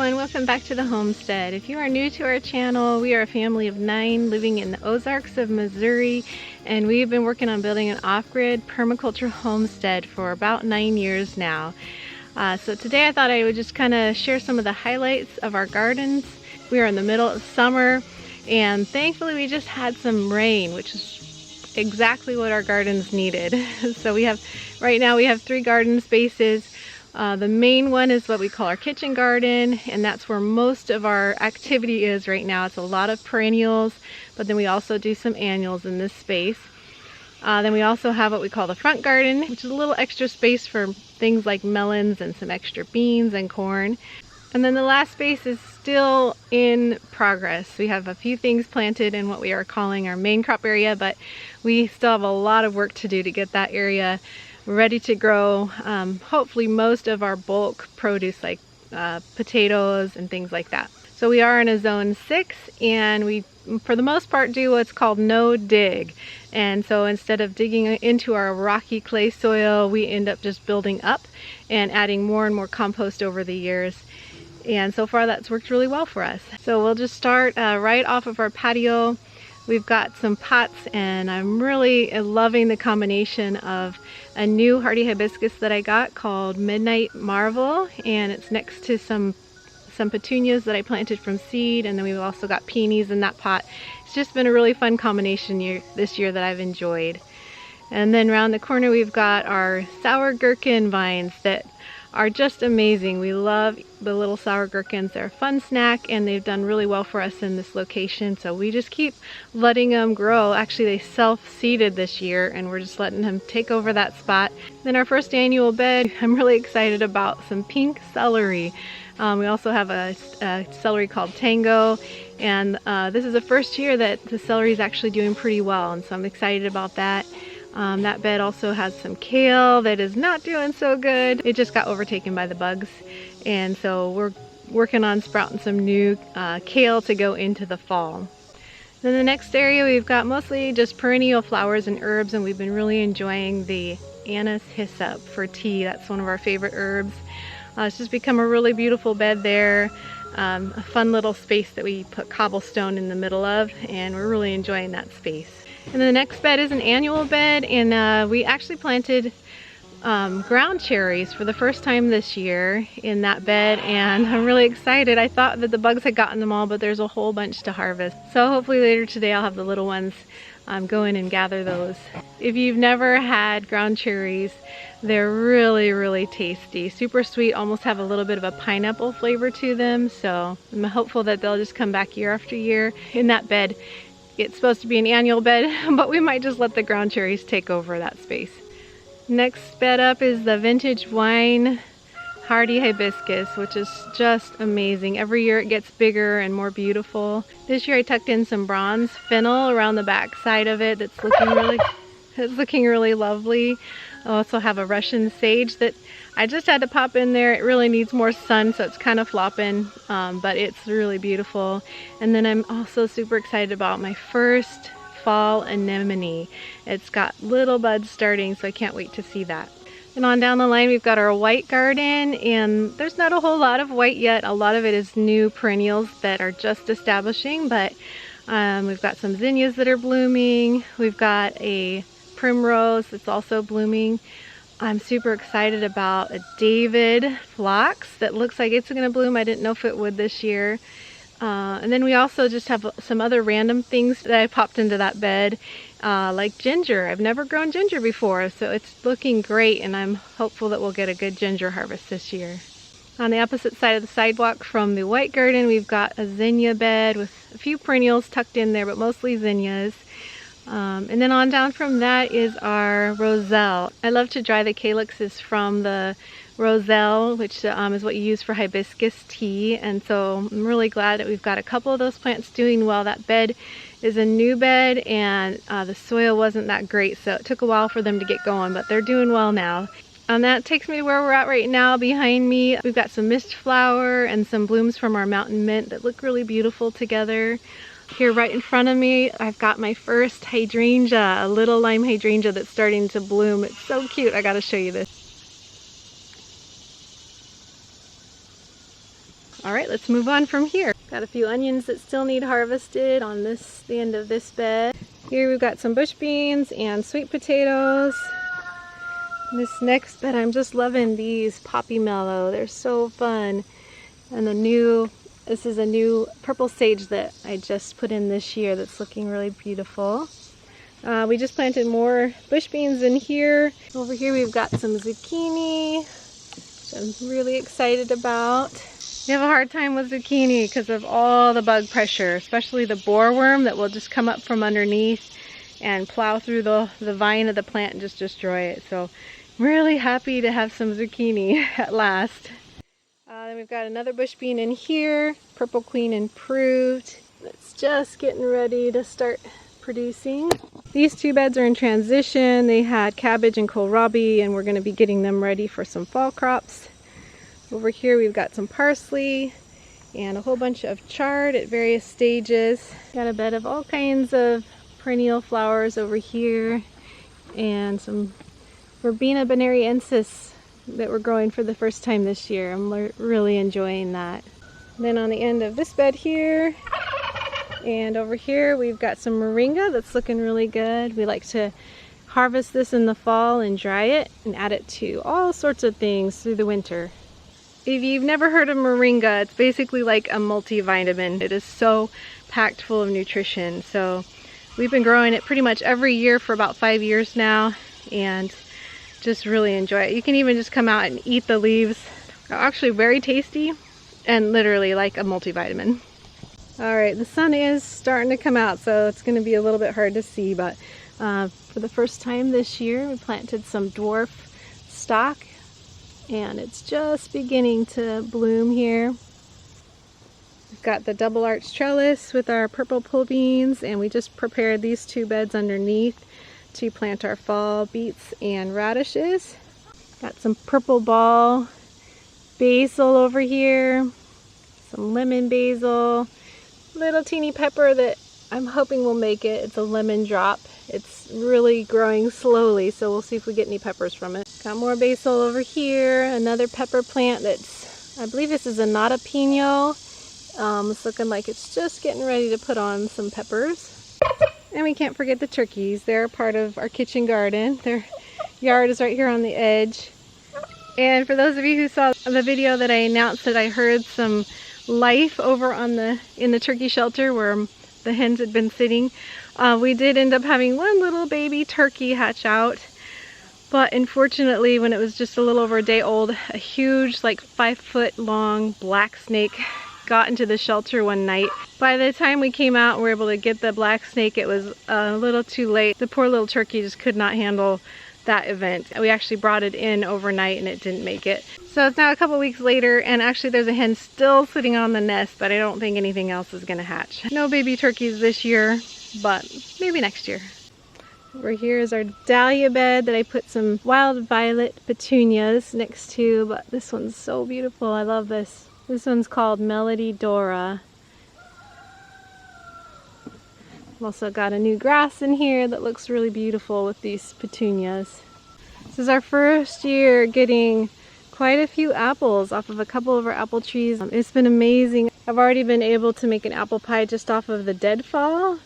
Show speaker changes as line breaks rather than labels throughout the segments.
everyone, welcome back to the homestead. If you are new to our channel, we are a family of 9 living in the Ozarks of Missouri, and we've been working on building an off-grid permaculture homestead for about 9 years now. So today I thought I would just kind of share some of the highlights of our gardens. We are in the middle of summer, and thankfully we just had some rain, which is exactly what our gardens needed. So right now we have 3 garden spaces. The main one is what we call our kitchen garden, and that's where most of our activity is right now. It's a lot of perennials, but then we also do some annuals in this space. Then we also have what we call the front garden, which is a little extra space for things like melons and some extra beans and corn. And then the last space is still in progress. We have a few things planted in what we are calling our main crop area, but we still have a lot of work to do to get that area ready to grow hopefully most of our bulk produce like potatoes and things like that. So we are in a zone 6, and we for the most part do what's called no dig. And so instead of digging into our rocky clay soil, we end up just building up and adding more and more compost over the years. And so far that's worked really well for us. So we'll just start right off of our patio. We've got some pots, and I'm really loving the combination of a new hardy hibiscus that I got called Midnight Marvel, and it's next to some petunias that I planted from seed, and then we've also got peonies in that pot. It's just been a really fun combination this year that I've enjoyed. And then around the corner we've got our sour gherkin vines that are just amazing. We love the little sour gherkins. They're a fun snack, and they've done really well for us in this location, so we just keep letting them grow. Actually, they self-seeded this year, and we're just letting them take over that spot. Then our first annual bed, I'm really excited about some pink celery. We also have a celery called Tango, and this is the first year that the celery is actually doing pretty well, and so I'm excited about that. That bed also has some kale that is not doing so good. It just got overtaken by the bugs, and so we're working on sprouting some new kale to go into the fall. Then the next area we've got mostly just perennial flowers and herbs, and we've been really enjoying the anise hyssop for tea. That's one of our favorite herbs. It's just become a really beautiful bed there. A fun little space that we put cobblestone in the middle of, and we're really enjoying that space. And the next bed is an annual bed, and we actually planted ground cherries for the first time this year in that bed, and I'm really excited. I thought that the bugs had gotten them all, but there's a whole bunch to harvest. So hopefully later today I'll have the little ones go in and gather those. If you've never had ground cherries, they're really, really tasty. Super sweet, almost have a little bit of a pineapple flavor to them, so I'm hopeful that they'll just come back year after year in that bed. It's supposed to be an annual bed, but we might just let the ground cherries take over that space. Next bed up is the vintage wine hardy hibiscus, which is just amazing. Every year it gets bigger and more beautiful. This year I tucked in some bronze fennel around the back side of it that's looking really lovely. I also have a Russian sage that I just had to pop in there. It really needs more sun, so it's kind of flopping, but it's really beautiful. And then I'm also super excited about my first fall anemone. It's got little buds starting, so I can't wait to see that. And on down the line we've got our white garden, and there's not a whole lot of white yet. A lot of it is new perennials that are just establishing, but we've got some zinnias that are blooming. We've got a primrose that's also blooming. I'm super excited about a David phlox that looks like it's gonna bloom. I didn't know if it would this year. And then we also just have some other random things that I popped into that bed, like ginger. I've never grown ginger before, so it's looking great, and I'm hopeful that we'll get a good ginger harvest this year. On the opposite side of the sidewalk from the white garden, we've got a zinnia bed with a few perennials tucked in there, but mostly zinnias. And then on down from that is our roselle. I love to dry the calyxes from the roselle, which is what you use for hibiscus tea, and so I'm really glad that we've got a couple of those plants doing well. That bed is a new bed, and the soil wasn't that great, so it took a while for them to get going, but they're doing well now. And that takes me to where we're at right now. Behind me we've got some mist flower and some blooms from our mountain mint that look really beautiful together. Here right in front of me, I've got my first hydrangea, a little lime hydrangea that's starting to bloom. It's so cute. I gotta show you this. All right, let's move on from here. Got a few onions that still need harvested on the end of this bed. Here we've got some bush beans and sweet potatoes. This next bed, I'm just loving these poppy mallow. They're so fun. And this is a new purple sage that I just put in this year that's looking really beautiful. We just planted more bush beans in here. Over here we've got some zucchini, which I'm really excited about. You have a hard time with zucchini because of all the bug pressure, especially the boreworm that will just come up from underneath and plow through the vine of the plant and just destroy it. So I'm really happy to have some zucchini at last. Then we've got another bush bean in here, Purple Queen improved. It's just getting ready to start producing. These two beds are in transition. They had cabbage and kohlrabi, and we're going to be getting them ready for some fall crops. Over here we've got some parsley and a whole bunch of chard at various stages. Got a bed of all kinds of perennial flowers over here and some Verbena bonariensis that we're growing for the first time this year. I'm really enjoying that. Then on the end of this bed here and over here we've got some moringa that's looking really good. We like to harvest this in the fall and dry it and add it to all sorts of things through the winter. If you've never heard of moringa, it's basically like a multivitamin. It is so packed full of nutrition. So we've been growing it pretty much every year for about 5 years now and just really enjoy it. You can even just come out and eat the leaves. They're actually very tasty and literally like a multivitamin. Alright, the sun is starting to come out, so it's going to be a little bit hard to see, but for the first time this year we planted some dwarf stock and it's just beginning to bloom here. We've got the double arch trellis with our purple pull beans, and we just prepared these two beds underneath to plant our fall beets and radishes. Got some purple ball basil over here, some lemon basil, little teeny pepper that I'm hoping will make it. It's a lemon drop. It's really growing slowly, so we'll see if we get any peppers from it. Got more basil over here, another pepper plant that's, I believe this is a nata pino. It's looking like it's just getting ready to put on some peppers. And we can't forget the turkeys. They're part of our kitchen garden. Their yard is right here on the edge. And for those of you who saw the video that I announced that I heard some life over in the turkey shelter where the hens had been sitting, we did end up having one little baby turkey hatch out. But unfortunately, when it was just a little over a day old, a huge, like 5-foot long black snake got into the shelter one night. By the time we came out and were able to get the black snake, it was a little too late. The poor little turkey just could not handle that event. We actually brought it in overnight and it didn't make it. So it's now a couple weeks later, and actually there's a hen still sitting on the nest, but I don't think anything else is gonna hatch. No baby turkeys this year, but maybe next year. Over here is our dahlia bed that I put some wild violet petunias next to, but this one's so beautiful. I love this. This one's called Melody Dora. I've also got a new grass in here that looks really beautiful with these petunias. This is our first year getting quite a few apples off of a couple of our apple trees. It's been amazing. I've already been able to make an apple pie just off of the deadfall.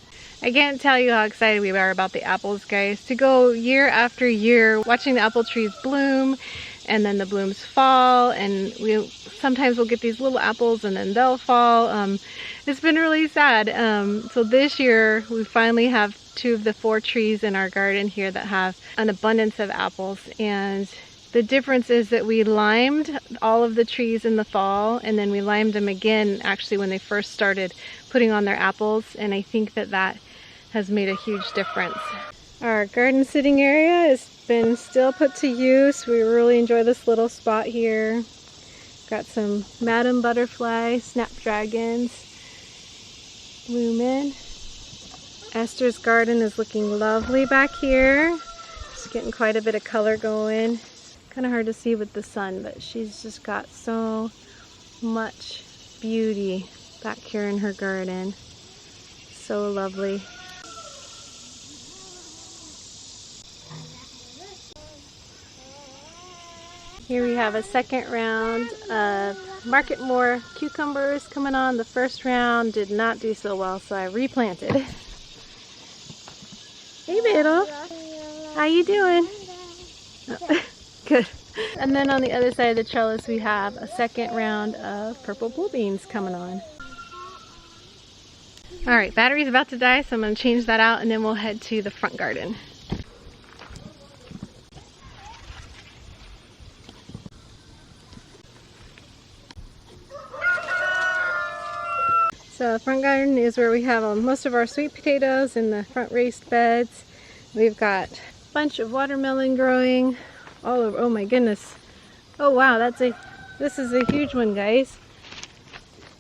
I can't tell you how excited we are about the apples, guys. To go year after year watching the apple trees bloom, and then the blooms fall, and sometimes we'll get these little apples and then they'll fall. It's been really sad. So this year we finally have 2 of the 4 trees in our garden here that have an abundance of apples, and the difference is that we limed all of the trees in the fall, and then we limed them again actually when they first started putting on their apples, and I think that that has made a huge difference. Our garden sitting area has been still put to use. We really enjoy this little spot here. Got some Madam Butterfly Snapdragons blooming. Esther's garden is looking lovely back here. Just getting quite a bit of color going. Kind of hard to see with the sun, but she's just got so much beauty back here in her garden. So lovely. Here we have a second round of Market More cucumbers coming on. The first round did not do so well, so I replanted. Hey, Beetle. How you doing? Oh, good. And then on the other side of the trellis, we have a second round of purple blue beans coming on. All right, battery's about to die, so I'm going to change that out, and then we'll head to the front garden. So the front garden is where we have most of our sweet potatoes in the front raised beds. We've got a bunch of watermelon growing all over. Oh my goodness. Oh wow, this is a huge one, guys.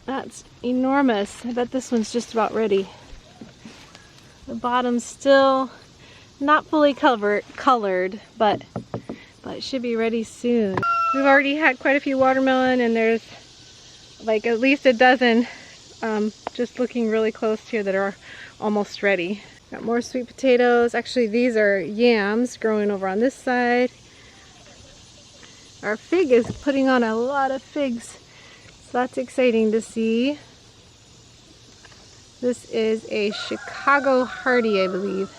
That's enormous. I bet this one's just about ready. The bottom's still not fully colored, but it should be ready soon. We've already had quite a few watermelon, and there's like at least a dozen just looking really close here that are almost ready. Got more sweet potatoes. Actually, these are yams growing over on this side. Our fig is putting on a lot of figs, so that's exciting to see. This is a Chicago Hardy, I believe.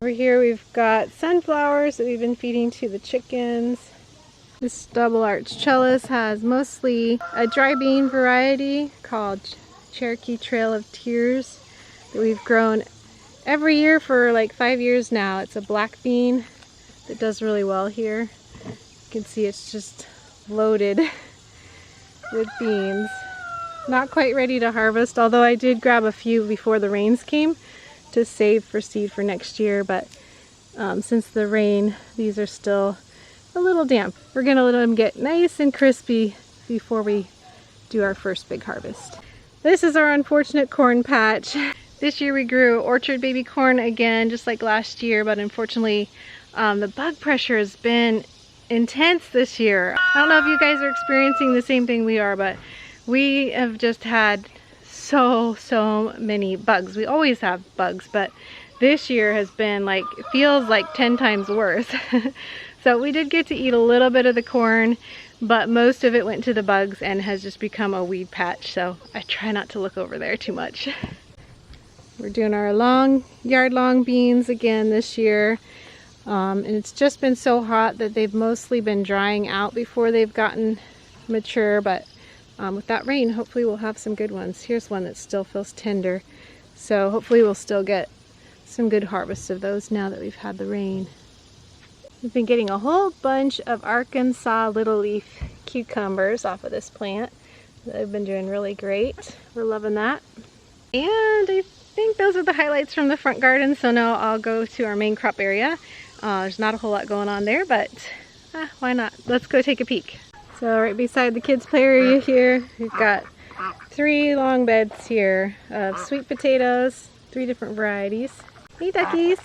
Over here we've got sunflowers that we've been feeding to the chickens. This double arch trellis has mostly a dry bean variety called Cherokee Trail of Tears that we've grown every year for like 5 years now. It's a black bean that does really well here. You can see it's just loaded with beans. Not quite ready to harvest, although I did grab a few before the rains came to save for seed for next year, but since the rain, these are still a little damp. We're gonna let them get nice and crispy before we do our first big harvest. This is our unfortunate corn patch. This year we grew orchard baby corn again, just like last year, but unfortunately the bug pressure has been intense this year. I don't know if you guys are experiencing the same thing we are, but we have just had so many bugs. We always have bugs, but this year has been like, it feels like 10 times worse. So we did get to eat a little bit of the corn, but most of it went to the bugs and has just become a weed patch, so I try not to look over there too much. We're doing our yard-long beans again this year, and it's just been so hot that they've mostly been drying out before they've gotten mature, but with that rain, hopefully we'll have some good ones. Here's one that still feels tender, so hopefully we'll still get some good harvests of those now that we've had the rain. We've been getting a whole bunch of Arkansas little leaf cucumbers off of this plant. They've been doing really great. We're loving that. And I think those are the highlights from the front garden, so now I'll go to our main crop area. There's not a whole lot going on there, but why not? Let's go take a peek. So right beside the kids' play area here, we've got 3 long beds here of sweet potatoes, 3 different varieties. Hey duckies!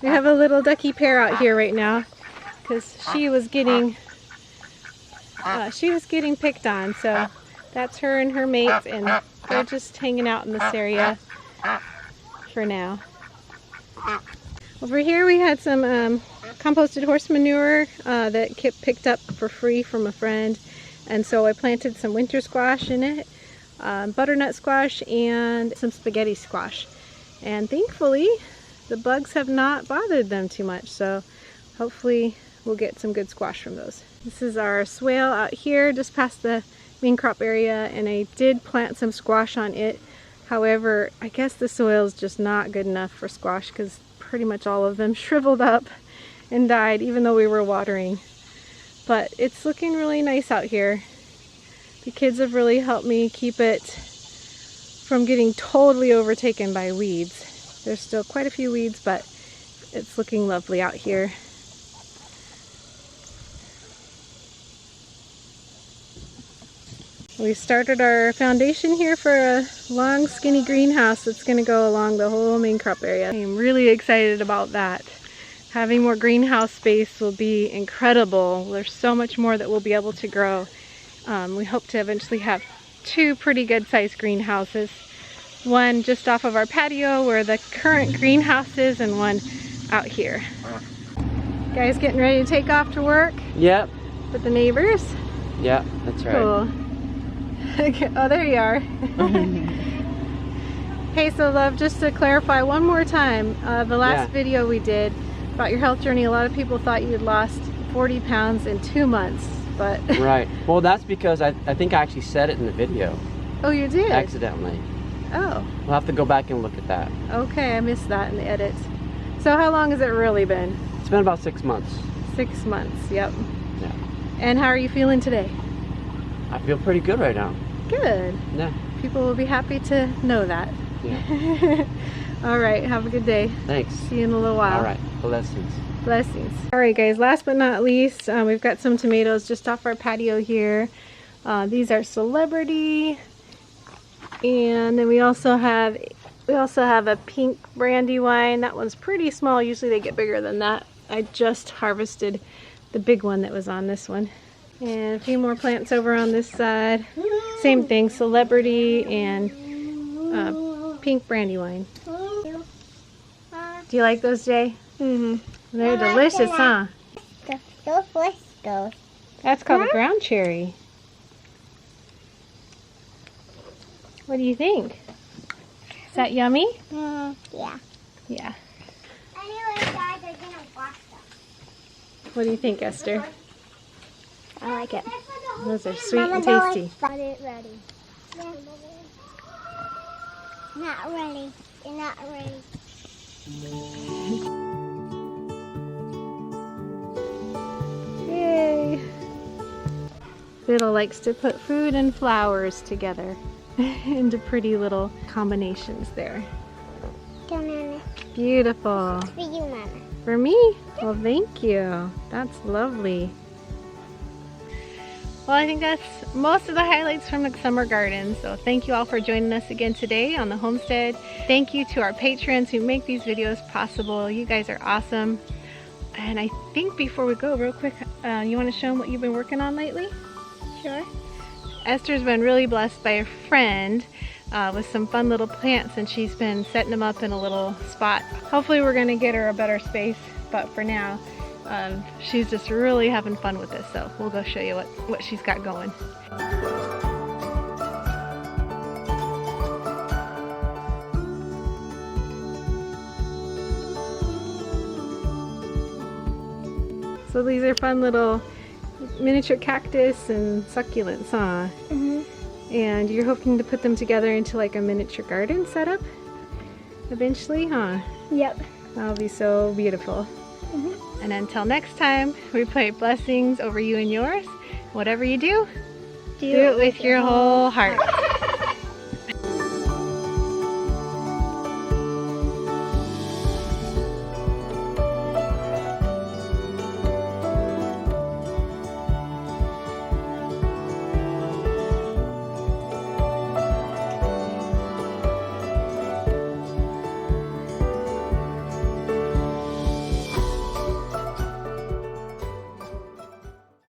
We have a little ducky pair out here right now because she was getting picked on, so that's her and her mates, and they're just hanging out in this area for now. Over here we had some composted horse manure that Kip picked up for free from a friend, and so I planted some winter squash in it, butternut squash, and some spaghetti squash, and thankfully the bugs have not bothered them too much, so hopefully we'll get some good squash from those. This is our swale out here just past the main crop area, and I did plant some squash on it. However, I guess the soil is just not good enough for squash because pretty much all of them shriveled up and died even though we were watering. But it's looking really nice out here. The kids have really helped me keep it from getting totally overtaken by weeds. There's still quite a few weeds, but it's looking lovely out here. We started our foundation here for a long skinny greenhouse that's going to go along the whole main crop area. I'm really excited about that. Having more greenhouse space will be incredible. There's so much more that we'll be able to grow. We hope to eventually have 2 pretty good sized greenhouses. One just off of our patio where the current greenhouse is, and one out here. Guys getting ready to take off to work?
Yep.
With the neighbors?
Yeah, that's right.
Cool. Oh, there you are. Hey, so love, just to clarify one more time, the last video we did about your health journey, a lot of people thought you had lost 40 pounds in 2 months, but...
Right. Well, that's because I think I actually said it in the video.
Oh, you did?
Accidentally.
Oh.
We'll have to go back and look at that.
Okay, I missed that in the edit. So how long has it really been?
It's been about 6 months.
6 months, yep.
Yeah.
And how are you feeling today?
I feel pretty good right now.
Good.
Yeah.
People will be happy to know that.
Yeah.
All right, have a good day.
Thanks.
See you in a little while.
All right, blessings.
Blessings. All right, guys, last but not least, we've got some tomatoes just off our patio here. These are Celery, and then we also have a pink brandywine. That one's pretty small. Usually they get bigger than that. I just harvested the big one that was on this one. And a few more plants over on this side. Same thing, Celery and pink brandywine. Do you like those, Jay? Mm-hmm. They're delicious, huh? That's called a ground cherry. What do you think? Is that yummy?
Yeah.
Yeah.
Anyway, guys, I'm gonna wash them.
What do you think, Esther?
I like it.
Those are sweet and tasty.
Got it ready. Yeah. Not ready. You're not ready.
Yay! Fiddle likes to put food and flowers together into pretty little combinations there.
Come, Mama.
Beautiful.
For you, Mama.
For me? Well, thank you. That's lovely. Well, I think that's most of the highlights from the summer garden. So thank you all for joining us again today on the homestead. Thank you to our patrons who make these videos possible. You guys are awesome. And I think before we go, real quick, you want to show them what you've been working on lately?
Sure.
Esther's been really blessed by a friend with some fun little plants, and she's been setting them up in a little spot. Hopefully we're going to get her a better space, but for now, she's just really having fun with this, so we'll go show you what she's got going. So these are fun little miniature cactus and succulents, huh?
Mm-hmm.
And you're hoping to put them together into like a miniature garden setup eventually, huh?
Yep.
That'll be so beautiful.
Mm-hmm.
And until next time, we pray blessings over you and yours. Whatever you do, do it with your whole heart.